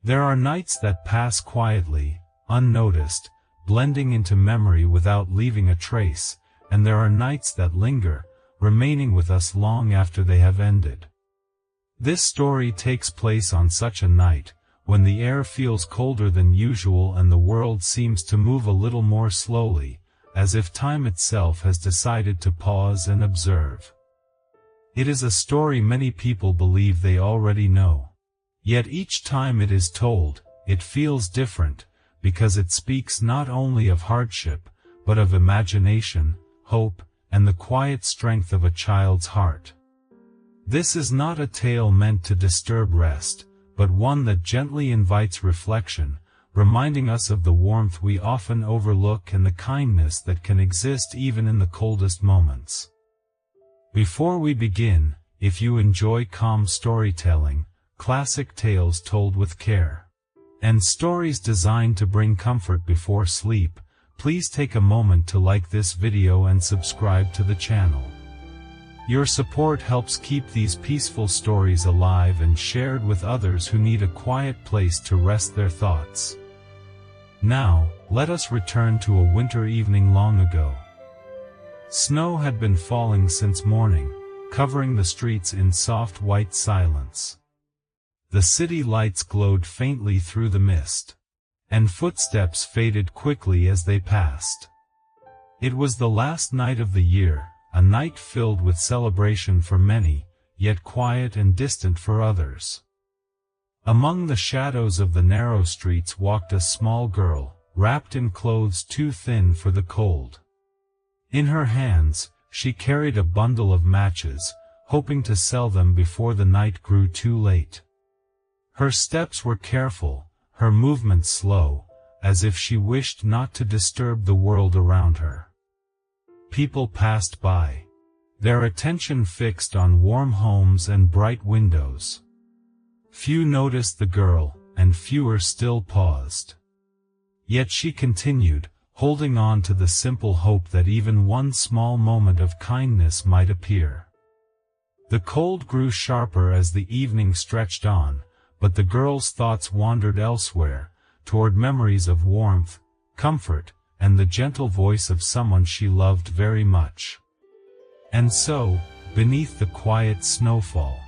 There are nights that pass quietly, unnoticed, blending into memory without leaving a trace, and there are nights that linger, remaining with us long after they have ended. This story takes place on such a night, when the air feels colder than usual and the world seems to move a little more slowly, as if time itself has decided to pause and observe. It is a story many people believe they already know. Yet each time it is told, it feels different, because it speaks not only of hardship, but of imagination, hope, and the quiet strength of a child's heart. This is not a tale meant to disturb rest, but one that gently invites reflection, reminding us of the warmth we often overlook and the kindness that can exist even in the coldest moments. Before we begin, if you enjoy calm storytelling, classic tales told with care, and stories designed to bring comfort before sleep, please take a moment to like this video and subscribe to the channel. Your support helps keep these peaceful stories alive and shared with others who need a quiet place to rest their thoughts. Now, let us return to a winter evening long ago. Snow had been falling since morning, covering the streets in soft white silence. The city lights glowed faintly through the mist, and footsteps faded quickly as they passed. It was the last night of the year, a night filled with celebration for many, yet quiet and distant for others. Among the shadows of the narrow streets walked a small girl, wrapped in clothes too thin for the cold. In her hands, she carried a bundle of matches, hoping to sell them before the night grew too late. Her steps were careful, her movements slow, as if she wished not to disturb the world around her. People passed by, their attention fixed on warm homes and bright windows. Few noticed the girl, and fewer still paused. Yet she continued, holding on to the simple hope that even one small moment of kindness might appear. The cold grew sharper as the evening stretched on, but the girl's thoughts wandered elsewhere, toward memories of warmth, comfort, and the gentle voice of someone she loved very much. And so, beneath the quiet snowfall,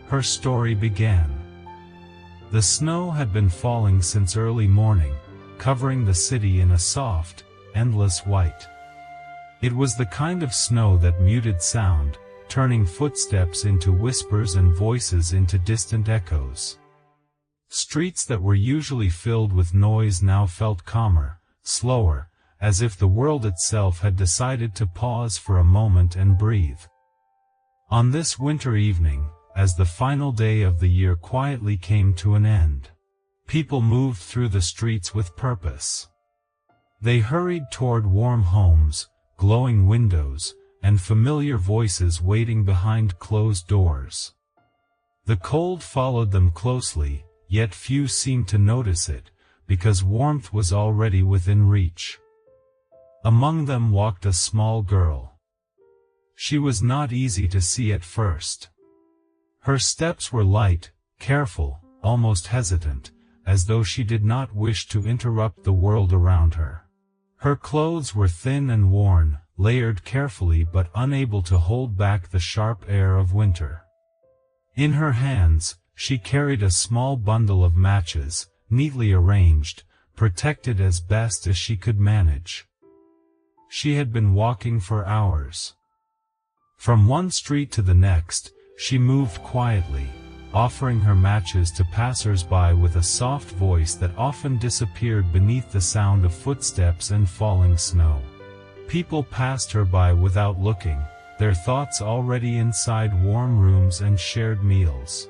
her story began. The snow had been falling since early morning, covering the city in a soft, endless white. It was the kind of snow that muted sound, turning footsteps into whispers and voices into distant echoes. Streets that were usually filled with noise now felt calmer, slower, as if the world itself had decided to pause for a moment and breathe. On this winter evening, as the final day of the year quietly came to an end, people moved through the streets with purpose. They hurried toward warm homes, glowing windows, and familiar voices waiting behind closed doors. The cold followed them closely, yet few seemed to notice it, because warmth was already within reach. Among them walked a small girl. She was not easy to see at first. Her steps were light, careful, almost hesitant, as though she did not wish to interrupt the world around her. Her clothes were thin and worn, layered carefully but unable to hold back the sharp air of winter. In her hands, she carried a small bundle of matches, neatly arranged, protected as best as she could manage. She had been walking for hours. From one street to the next, she moved quietly, offering her matches to passers-by with a soft voice that often disappeared beneath the sound of footsteps and falling snow. People passed her by without looking, their thoughts already inside warm rooms and shared meals.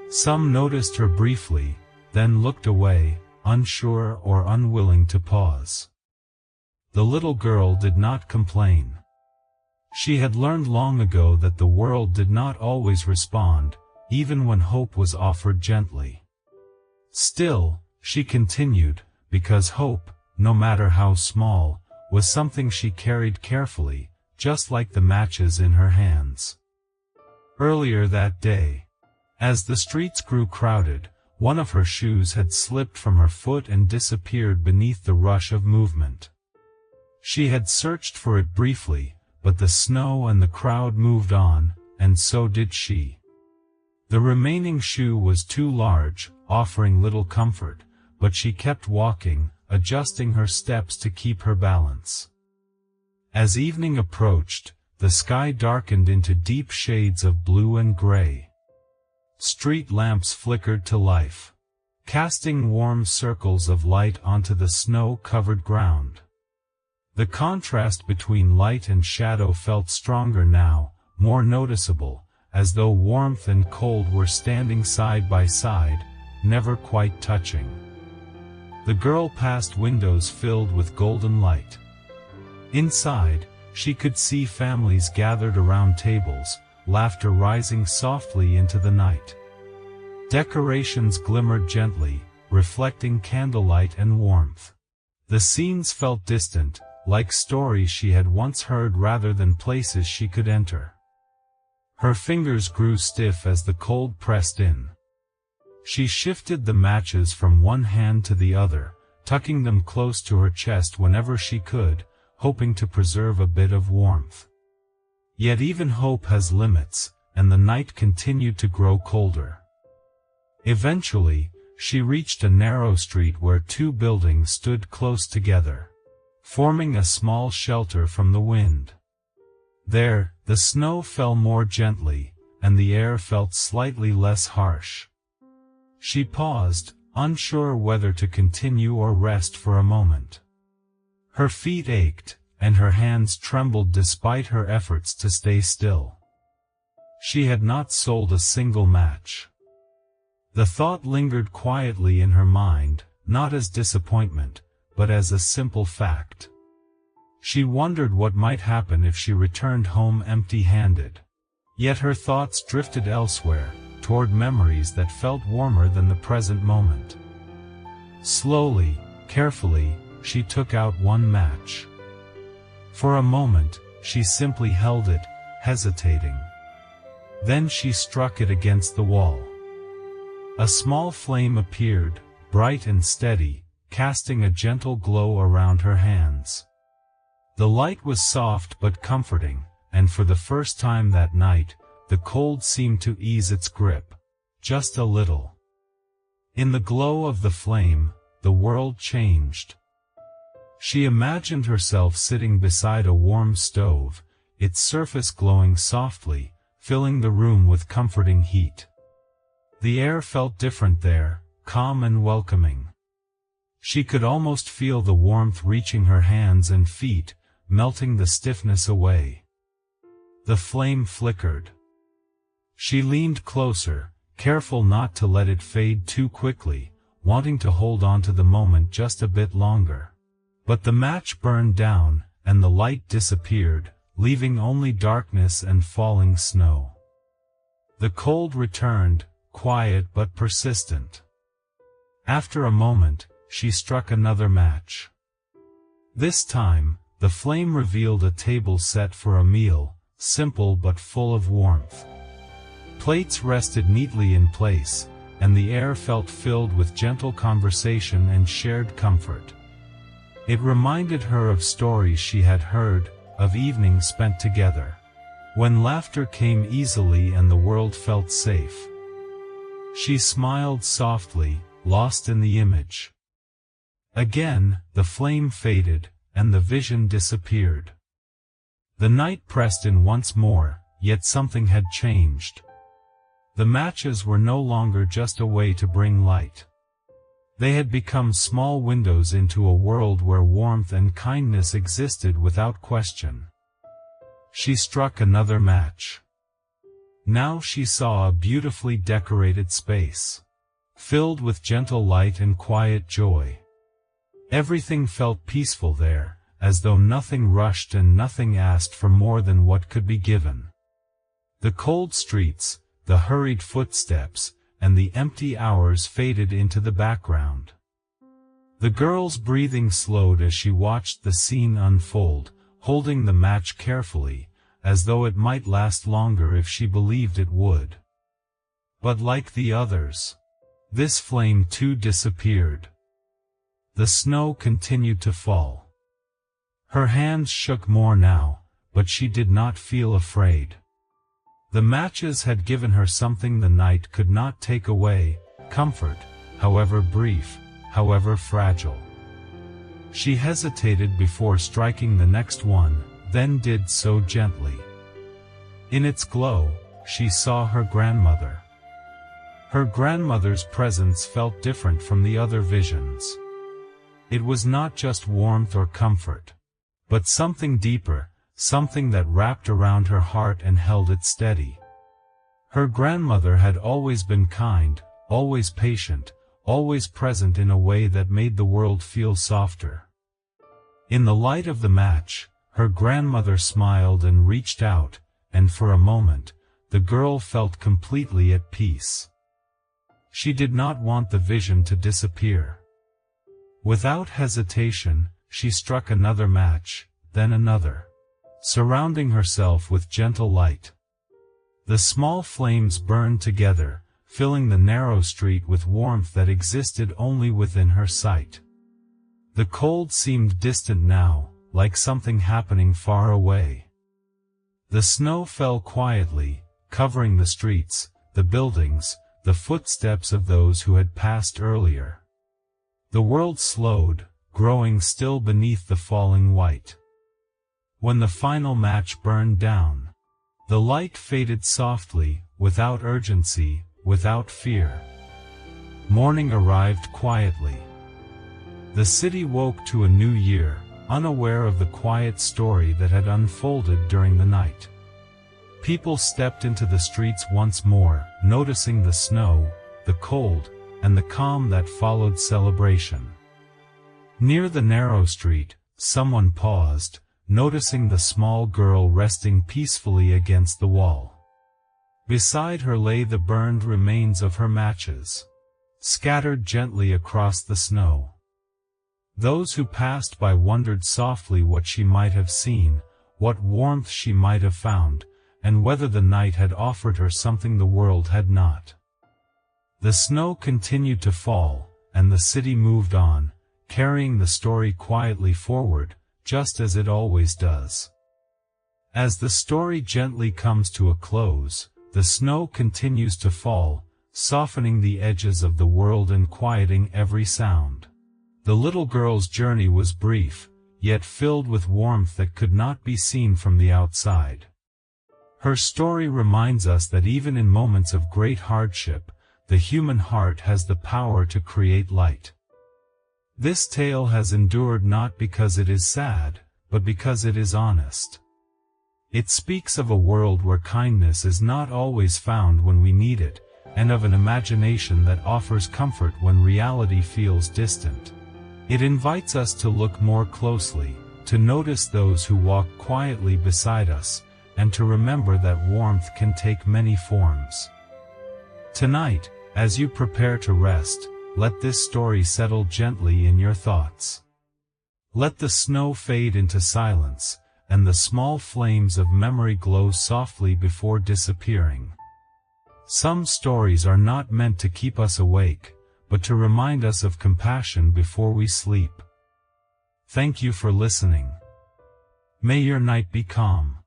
Some noticed her briefly, then looked away, unsure or unwilling to pause. The little girl did not complain. She had learned long ago that the world did not always respond, even when hope was offered gently. Still, she continued, because hope, no matter how small, was something she carried carefully, just like the matches in her hands. Earlier that day, as the streets grew crowded, One of her shoes had slipped from her foot and disappeared beneath the rush of movement. She had searched for it briefly, but the snow and the crowd moved on, and so did she. The remaining shoe was too large, offering little comfort, but she kept walking, adjusting her steps to keep her balance. As evening approached, the sky darkened into deep shades of blue and gray. Street lamps flickered to life, casting warm circles of light onto the snow-covered ground. The contrast between light and shadow felt stronger now, more noticeable, as though warmth and cold were standing side by side, never quite touching. The girl passed windows filled with golden light. Inside, she could see families gathered around tables, laughter rising softly into the night. Decorations glimmered gently, reflecting candlelight and warmth. The scenes felt distant, like stories she had once heard rather than places she could enter. Her fingers grew stiff as the cold pressed in. She shifted the matches from one hand to the other, tucking them close to her chest whenever she could, hoping to preserve a bit of warmth. Yet even hope has limits, and the night continued to grow colder. Eventually, she reached a narrow street where two buildings stood close together, forming a small shelter from the wind. There, the snow fell more gently, and the air felt slightly less harsh. She paused, unsure whether to continue or rest for a moment. Her feet ached, and her hands trembled despite her efforts to stay still. She had not sold a single match. The thought lingered quietly in her mind, not as disappointment, but as a simple fact. She wondered what might happen if she returned home empty-handed. Yet her thoughts drifted elsewhere, toward memories that felt warmer than the present moment. Slowly, carefully, she took out one match. For a moment, she simply held it, hesitating. Then she struck it against the wall. A small flame appeared, bright and steady, casting a gentle glow around her hands. The light was soft but comforting, and for the first time that night, the cold seemed to ease its grip, just a little. In the glow of the flame, the world changed. She imagined herself sitting beside a warm stove, its surface glowing softly, filling the room with comforting heat. The air felt different there, calm and welcoming. She could almost feel the warmth reaching her hands and feet, melting the stiffness away. The flame flickered. She leaned closer, careful not to let it fade too quickly, wanting to hold on to the moment just a bit longer. But the match burned down, and the light disappeared, leaving only darkness and falling snow. The cold returned, quiet but persistent. After a moment, she struck another match. This time, the flame revealed a table set for a meal, simple but full of warmth. Plates rested neatly in place, and the air felt filled with gentle conversation and shared comfort. It reminded her of stories she had heard, of evenings spent together, when laughter came easily and the world felt safe. She smiled softly, lost in the image. Again, the flame faded, and the vision disappeared. The night pressed in once more, yet something had changed. The matches were no longer just a way to bring light. They had become small windows into a world where warmth and kindness existed without question. She struck another match. Now she saw a beautifully decorated space, filled with gentle light and quiet joy. Everything felt peaceful there, as though nothing rushed and nothing asked for more than what could be given. The cold streets, the hurried footsteps, and the empty hours faded into the background. The girl's breathing slowed as she watched the scene unfold, holding the match carefully, as though it might last longer if she believed it would. But like the others, This flame too disappeared. The snow continued to fall. Her hands shook more now, but she did not feel afraid. The matches had given her something the night could not take away, comfort, however brief, however fragile. She hesitated before striking the next one, then did so gently. In its glow, she saw her grandmother. Her grandmother's presence felt different from the other visions. It was not just warmth or comfort, but something deeper, something that wrapped around her heart and held it steady. Her grandmother had always been kind, always patient, always present in a way that made the world feel softer. In the light of the match, her grandmother smiled and reached out, and for a moment, the girl felt completely at peace. She did not want the vision to disappear. Without hesitation, she struck another match, then another, surrounding herself with gentle light. The small flames burned together, filling the narrow street with warmth that existed only within her sight. The cold seemed distant now, like something happening far away. The snow fell quietly, covering the streets, the buildings, the footsteps of those who had passed earlier. The world slowed, growing still beneath the falling white. When the final match burned down, the light faded softly, without urgency, without fear. Morning arrived quietly. The city woke to a new year, unaware of the quiet story that had unfolded during the night. People stepped into the streets once more, noticing the snow, the cold, and the calm that followed celebration. Near the narrow street, someone paused, noticing the small girl resting peacefully against the wall. Beside her lay the burned remains of her matches, scattered gently across the snow. Those who passed by wondered softly what she might have seen, what warmth she might have found, and whether the night had offered her something the world had not. The snow continued to fall, and the city moved on, carrying the story quietly forward, just as it always does. As the story gently comes to a close, the snow continues to fall, softening the edges of the world and quieting every sound. The little girl's journey was brief, yet filled with warmth that could not be seen from the outside. Her story reminds us that even in moments of great hardship, the human heart has the power to create light. This tale has endured not because it is sad, but because it is honest. It speaks of a world where kindness is not always found when we need it, and of an imagination that offers comfort when reality feels distant. It invites us to look more closely, to notice those who walk quietly beside us, and to remember that warmth can take many forms. Tonight, as you prepare to rest, let this story settle gently in your thoughts. Let the snow fade into silence, and the small flames of memory glow softly before disappearing. Some stories are not meant to keep us awake, but to remind us of compassion before we sleep. Thank you for listening. May your night be calm,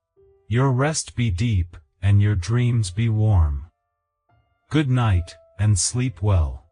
your rest be deep, and your dreams be warm. Good night, and sleep well.